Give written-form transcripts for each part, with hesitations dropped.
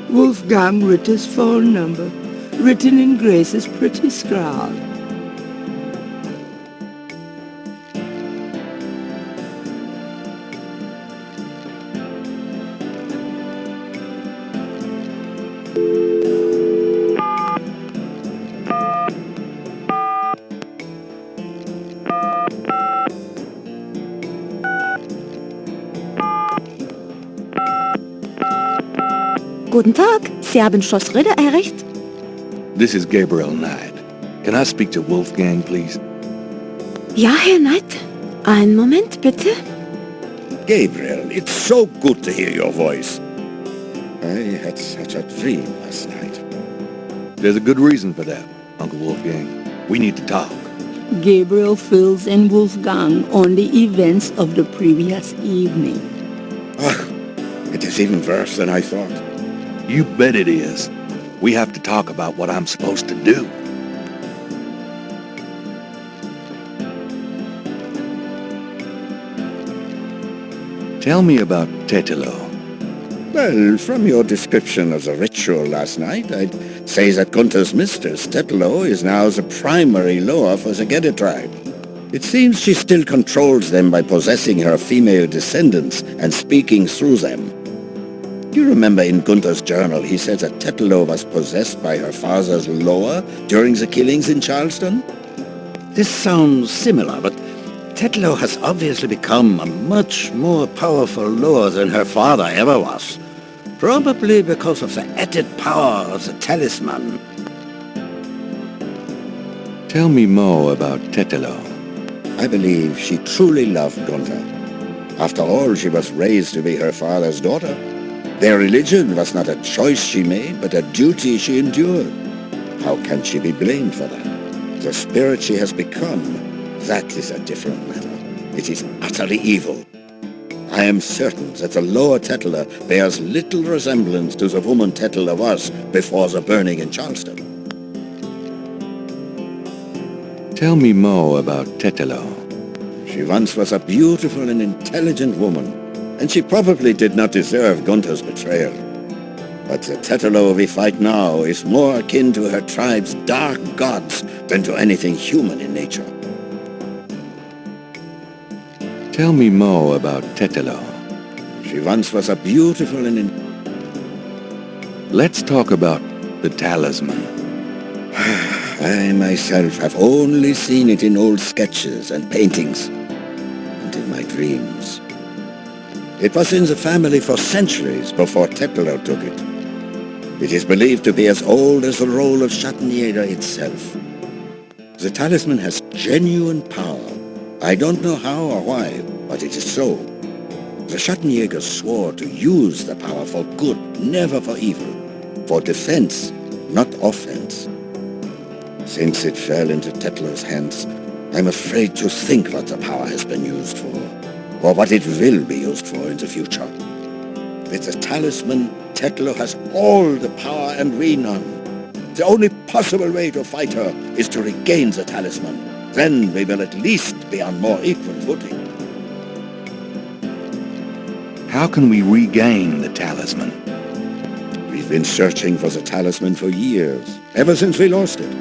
Wolfgang Ritter's phone number, written in Grace's pretty scrawl. Guten Tag, Sie haben Schloss Ritter erreicht? This is Gabriel Knight. Can I speak to Wolfgang, please? Ja, Herr Knight. Einen Moment, bitte. Gabriel, it's so good to hear your voice. I had such a dream last night. There's a good reason for that, Uncle Wolfgang. We need to talk. Gabriel fills in Wolfgang on the events of the previous evening. It is even worse than I thought. You bet it is. We have to talk about what I'm supposed to do. Tell me about Tetelo. Well, from your description of the ritual last night, I'd say that Gunther's mistress, Tetelo, is now the primary Loa for the Gede tribe. It seems she still controls them by possessing her female descendants and speaking through them. Do you remember in Gunther's journal he said that Tetelo was possessed by her father's Loa during the killings in Charleston? This sounds similar, but Tetelo has obviously become a much more powerful Loa than her father ever was. Probably because of the added power of the talisman. Tell me more about Tetelo. I believe she truly loved Gunther. After all, she was raised to be her father's daughter. Their religion was not a choice she made, but a duty she endured. How can she be blamed for that? The spirit she has become, that is a different matter. It is utterly evil. I am certain that the lower Tetela bears little resemblance to the woman Tetela was before the burning in Charleston. Tell me more about Tetelo. She once was a beautiful and intelligent woman, and she probably did not deserve Gunther's betrayal. But the Tetelo we fight now is more akin to her tribe's dark gods than to anything human in nature. Tell me more about Tetelo. She once was a beautiful and Let's talk about the talisman. I myself have only seen it in old sketches and paintings, and in my dreams. It was in the family for centuries before Tetelo took it. It is believed to be as old as the role of Schattenjäger itself. The talisman has genuine power. I don't know how or why, but it is so. The Schattenjägers swore to use the power for good, never for evil. For defense, not offense. Since it fell into Tetelo's hands, I'm afraid to think what the power has been used for, or what it will be used for in the future. With the talisman, Tetelo has all the power and we none. The only possible way to fight her is to regain the talisman. Then we will at least be on more equal footing. How can we regain the talisman? We've been searching for the talisman for years, ever since we lost it.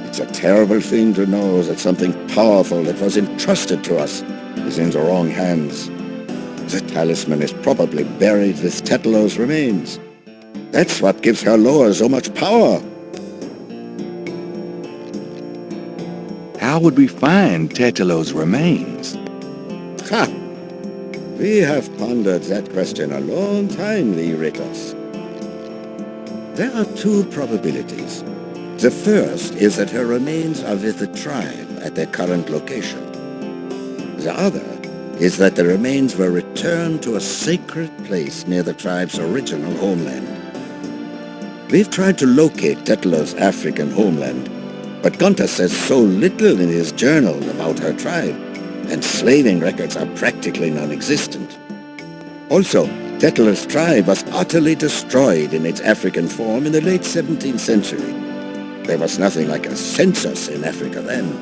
It's a terrible thing to know that something powerful that was entrusted to us is in the wrong hands. The talisman is probably buried with Tetelo's remains. That's what gives her Loa so much power. How would we find Tetelo's remains? Ha! We have pondered that question a long time, the Ritters. There are two probabilities. The first is that her remains are with the tribe at their current location. The other is that the remains were returned to a sacred place near the tribe's original homeland. We've tried to locate Tetelo's African homeland, but Gunther says so little in his journal about her tribe, and slaving records are practically non-existent. Also, Tetelo's tribe was utterly destroyed in its African form in the late 17th century. There was nothing like a census in Africa then.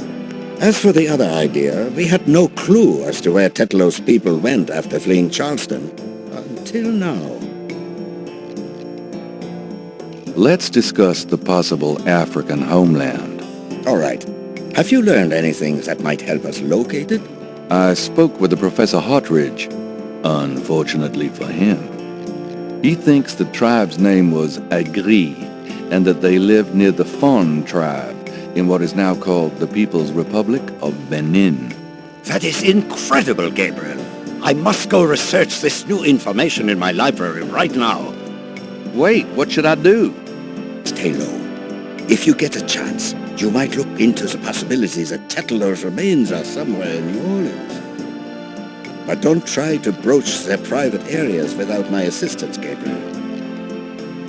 As for the other idea, we had no clue as to where Tetelo's people went after fleeing Charleston, until now. Let's discuss the possible African homeland. All right. Have you learned anything that might help us locate it? I spoke with the Professor Hartridge. Unfortunately for him, he thinks the tribe's name was Agri, and that they lived near the Fon tribe in what is now called the People's Republic of Benin. That is incredible, Gabriel. I must go research this new information in my library right now. Wait, what should I do? Stay low. If you get a chance, you might look into the possibility that Tetteler's remains are somewhere in New Orleans. But don't try to broach their private areas without my assistance, Gabriel.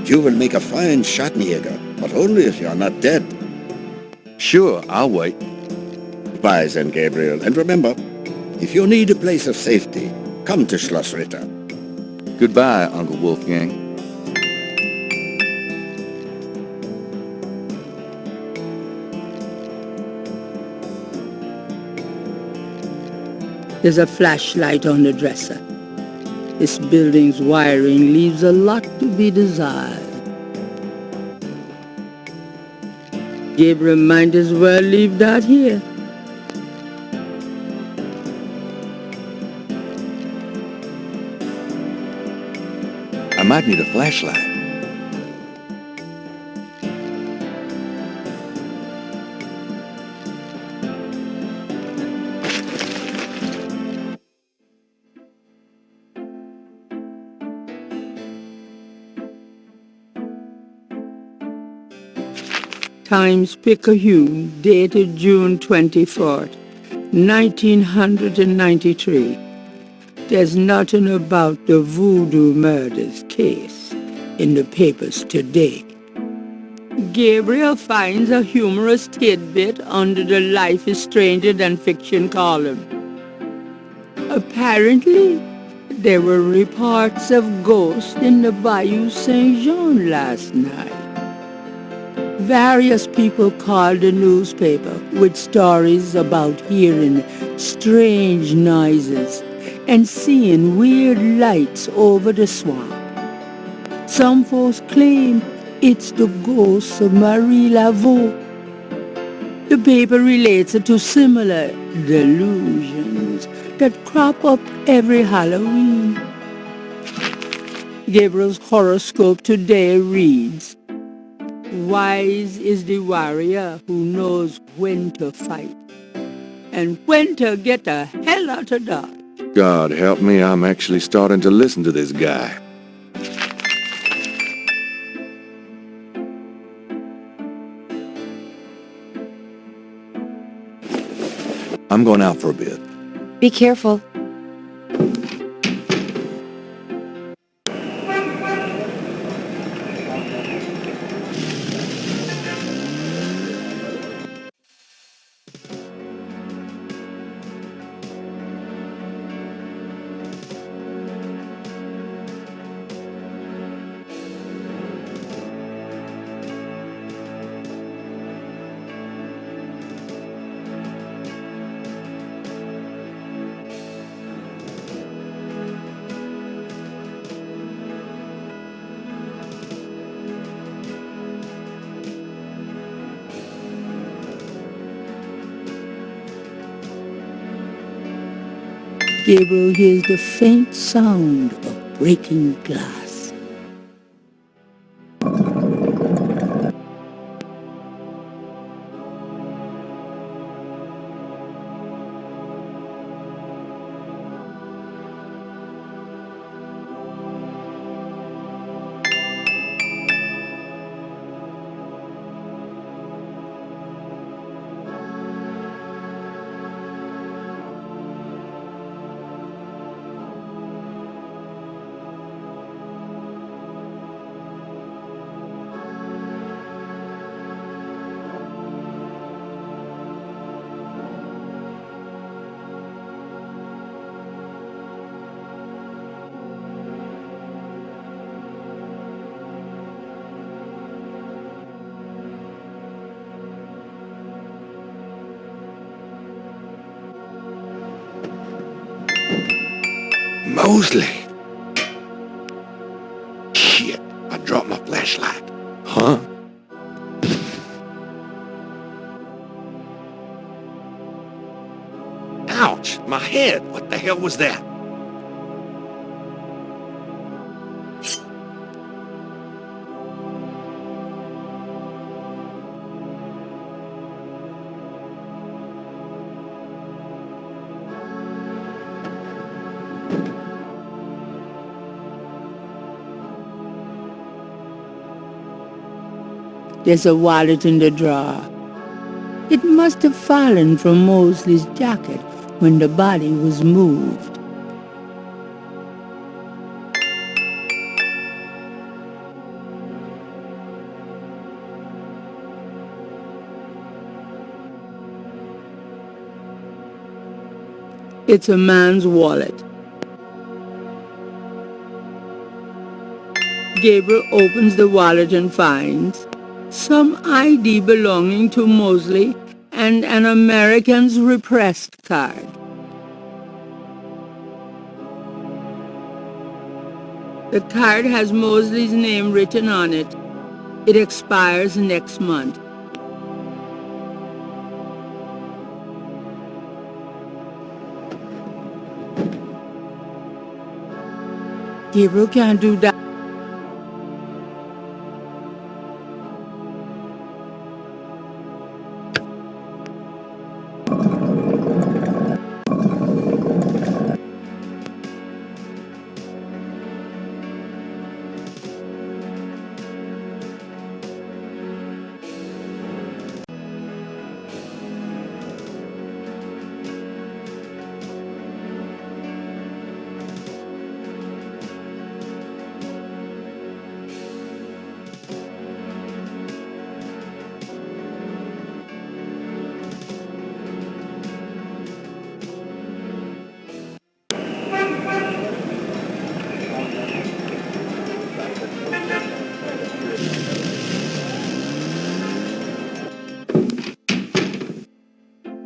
You will make a fine Schattenjäger, but only if you are not dead. Sure, I'll wait. Goodbye then, Gabriel. And remember, if you need a place of safety, come to Schloss Ritter. Goodbye, Uncle Wolfgang. There's a flashlight on the dresser. This building's wiring leaves a lot to be desired. Gabriel might as well leave that here. I might need a flashlight. Times Picayune, dated June 24th, 1993. There's nothing about the Voodoo murders case in the papers today. Gabriel finds a humorous tidbit under the Life is Stranger Than Fiction column. Apparently, there were reports of ghosts in the Bayou Saint Jean last night. Various people called the newspaper with stories about hearing strange noises and seeing weird lights over the swamp. Some folks claim it's the ghost of Marie Laveau. The paper relates it to similar delusions that crop up every Halloween. Gabriel's horoscope today reads, "Wise is the warrior who knows when to fight and when to get the hell out of Dodge." God help me, I'm actually starting to listen to this guy. I'm going out for a bit. Be careful. Gabriel hears the faint sound of breaking glass. Mosley! Shit, I dropped my flashlight. Huh? Ouch! My head! What the hell was that? There's a wallet in the drawer. It must have fallen from Mosley's jacket when the body was moved. It's a man's wallet. Gabriel opens the wallet and finds some ID belonging to Mosley and an American's repressed card. The card has Mosley's name written on it. It expires next month. Gabriel can't do that.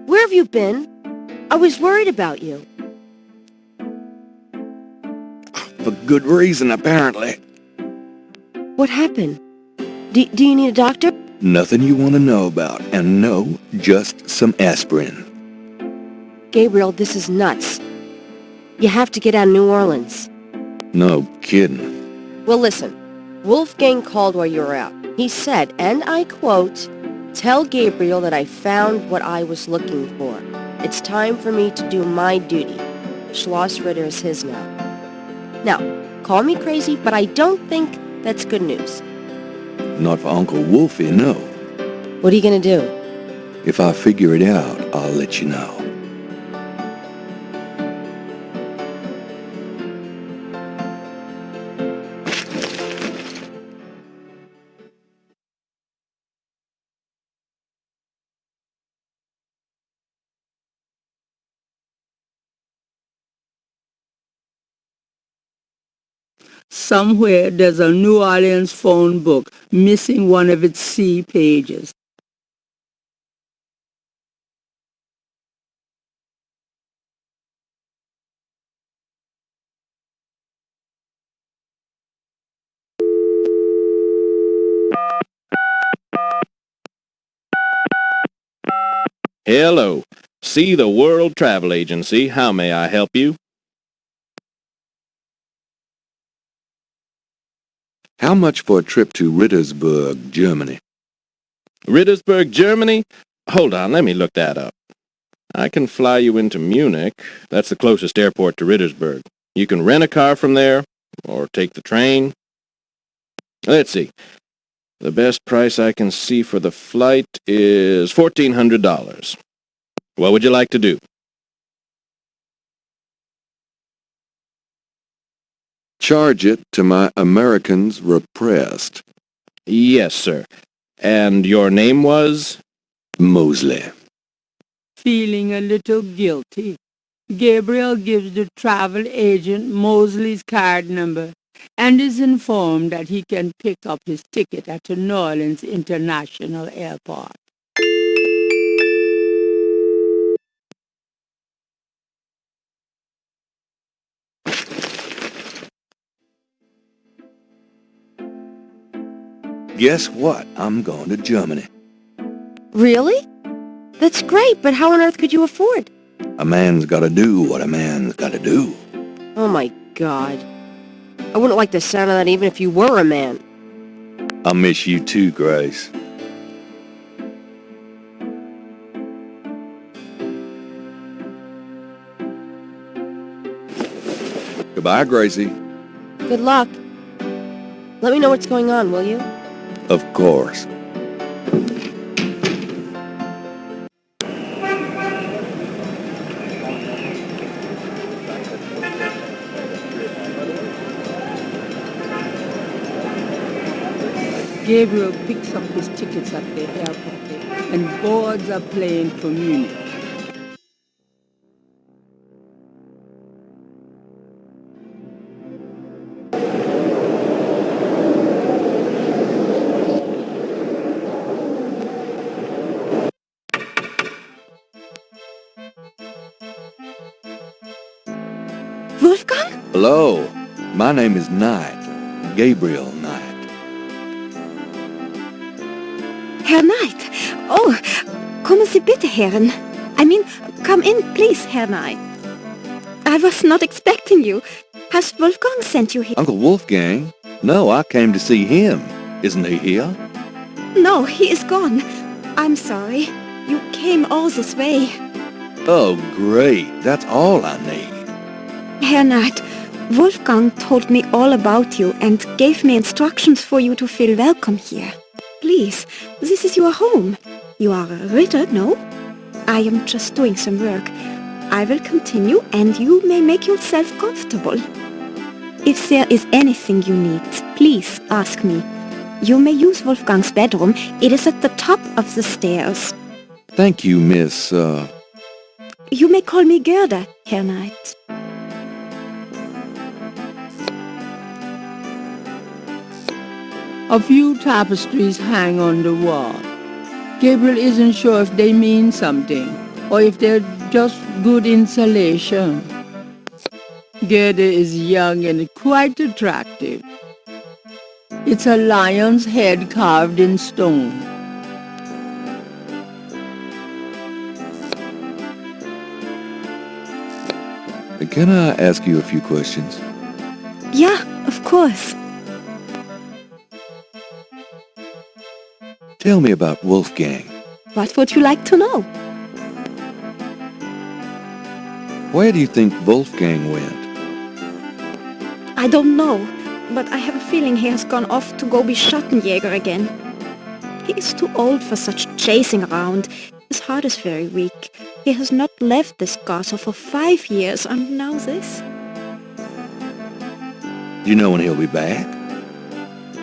Where have you been? I was worried about you. For good reason, apparently. What happened? Do you need a doctor? Nothing you want to know about, and no, just some aspirin. Gabriel, this is nuts. You have to get out of New Orleans. No kidding. Well, listen. Wolfgang called while you were out. He said, and I quote, "Tell Gabriel that I found what I was looking for. It's time for me to do my duty. Schloss Ritter is his now." Now, call me crazy, but I don't think that's good news. Not for Uncle Wolfie, no. What are you gonna do? If I figure it out, I'll let you know. Somewhere there's a New Orleans phone book missing one of its C pages. Hello. See the World Travel Agency. How may I help you? How much for a trip to Rittersburg, Germany? Rittersburg, Germany? Hold on, let me look that up. I can fly you into Munich. That's the closest airport to Rittersburg. You can rent a car from there, or take the train. Let's see. The best price I can see for the flight is $1,400. What would you like to do? Charge it to my Americans repressed. Yes, sir. And your name was? Mosley. Feeling a little guilty, Gabriel gives the travel agent Mosley's card number and is informed that he can pick up his ticket at the New Orleans International Airport. Guess what? I'm going to Germany. Really? That's great, but how on earth could you afford? A man's gotta do what a man's gotta do. Oh my God. I wouldn't like the sound of that even if you were a man. I miss you too, Grace. Goodbye, Gracie. Good luck. Let me know what's going on, will you? Of course. Gabriel picks up his tickets at the airport and boards a plane for Munich. Wolfgang? Hello. My name is Knight. Gabriel Knight. Herr Knight. Oh, kommen Sie bitte herein. I mean, come in, please, Herr Knight. I was not expecting you. Has Wolfgang sent you here? Uncle Wolfgang? No, I came to see him. Isn't he here? No, he is gone. I'm sorry. You came all this way. Oh, great. That's all I need. Herr Knight, Wolfgang told me all about you and gave me instructions for you to feel welcome here. Please, this is your home. You are a Ritter, no? I am just doing some work. I will continue and you may make yourself comfortable. If there is anything you need, please ask me. You may use Wolfgang's bedroom. It is at the top of the stairs. Thank you, Miss, You may call me Gerda, Herr Knight. A few tapestries hang on the wall. Gabriel isn't sure if they mean something, or if they're just good insulation. Gerda is young and quite attractive. It's a lion's head carved in stone. Can I ask you a few questions? Yeah, of course. Tell me about Wolfgang. What would you like to know? Where do you think Wolfgang went? I don't know, but I have a feeling he has gone off to go be Schattenjäger again. He is too old for such chasing around. His heart is very weak. He has not left this castle for 5 years, and now this. Do you know when he'll be back?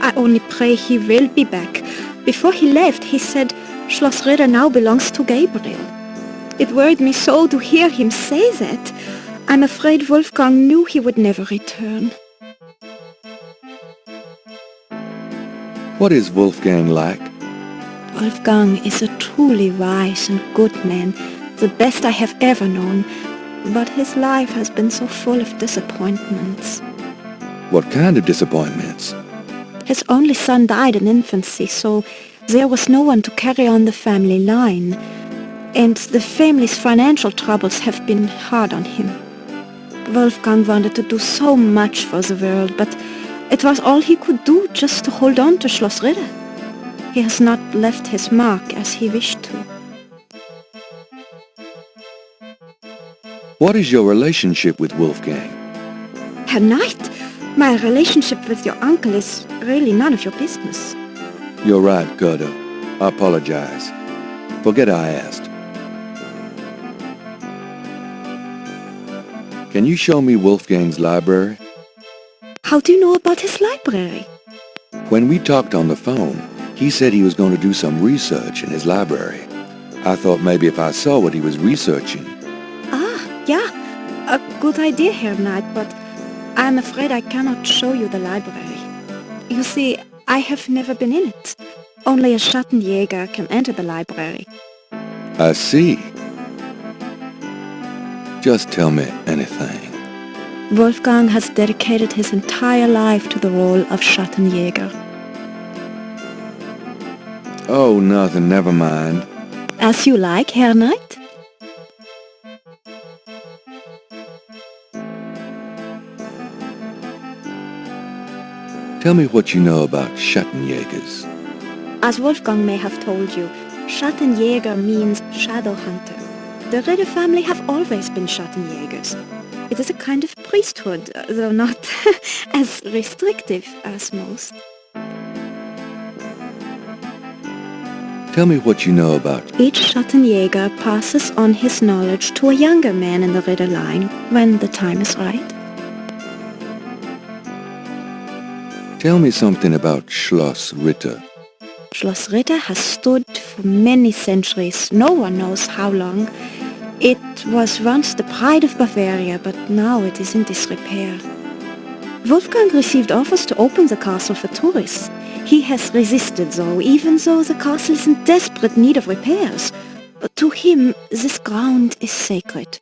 I only pray he will be back. Before he left, he said Schloss Ritter now belongs to Gabriel. It worried me so to hear him say that. I'm afraid Wolfgang knew he would never return. What is Wolfgang like? Wolfgang is a truly wise and good man, the best I have ever known. But his life has been so full of disappointments. What kind of disappointments? His only son died in infancy, so there was no one to carry on the family line. And the family's financial troubles have been hard on him. Wolfgang wanted to do so much for the world, but it was all he could do just to hold on to Schloss Ritter. He has not left his mark as he wished to. What is your relationship with Wolfgang? Herr Knight, my relationship with your uncle is really none of your business. You're right, Gerda. I apologize. Forget I asked. Can you show me Wolfgang's library? How do you know about his library? When we talked on the phone, he said he was going to do some research in his library. I thought maybe if I saw what he was researching. Ah, yeah, a good idea, Herr Knight, but I'm afraid I cannot show you the library. You see, I have never been in it. Only a Schattenjäger can enter the library. I see. Just tell me anything. Wolfgang has dedicated his entire life to the role of Schattenjäger. Oh, nothing, never mind. As you like, Herr Knight. Tell me what you know about Schattenjägers. As Wolfgang may have told you, Schattenjäger means shadow hunter. The Ritter family have always been Schattenjägers. It is a kind of priesthood, though not as restrictive as most. Tell me what you know about... Each Schattenjäger passes on his knowledge to a younger man in the Ritter line when the time is right. Tell me something about Schloss Ritter. Schloss Ritter has stood for many centuries, no one knows how long. It was once the pride of Bavaria, but now it is in disrepair. Wolfgang received offers to open the castle for tourists. He has resisted though, even though the castle is in desperate need of repairs. To him, this ground is sacred.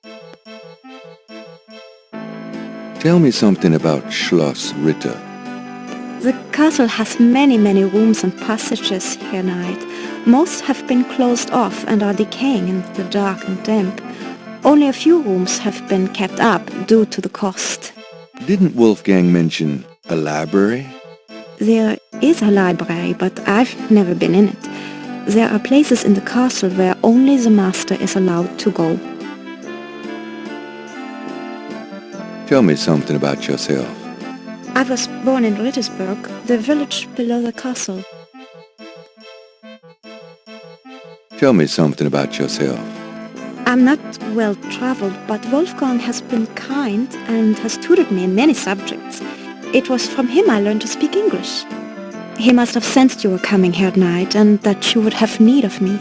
Tell me something about Schloss Ritter. The castle has many rooms and passages, Herr Knight. Most have been closed off and are decaying in the dark and damp. Only a few rooms have been kept up due to the cost. Didn't Wolfgang mention a library? There is a library, but I've never been in it. There are places in the castle where only the master is allowed to go. Tell me something about yourself. I was born in Rittersberg, the village below the castle. Tell me something about yourself. I'm not well traveled, but Wolfgang has been kind and has tutored me in many subjects. It was from him I learned to speak English. He must have sensed you were coming, Herr Knight, and that you would have need of me.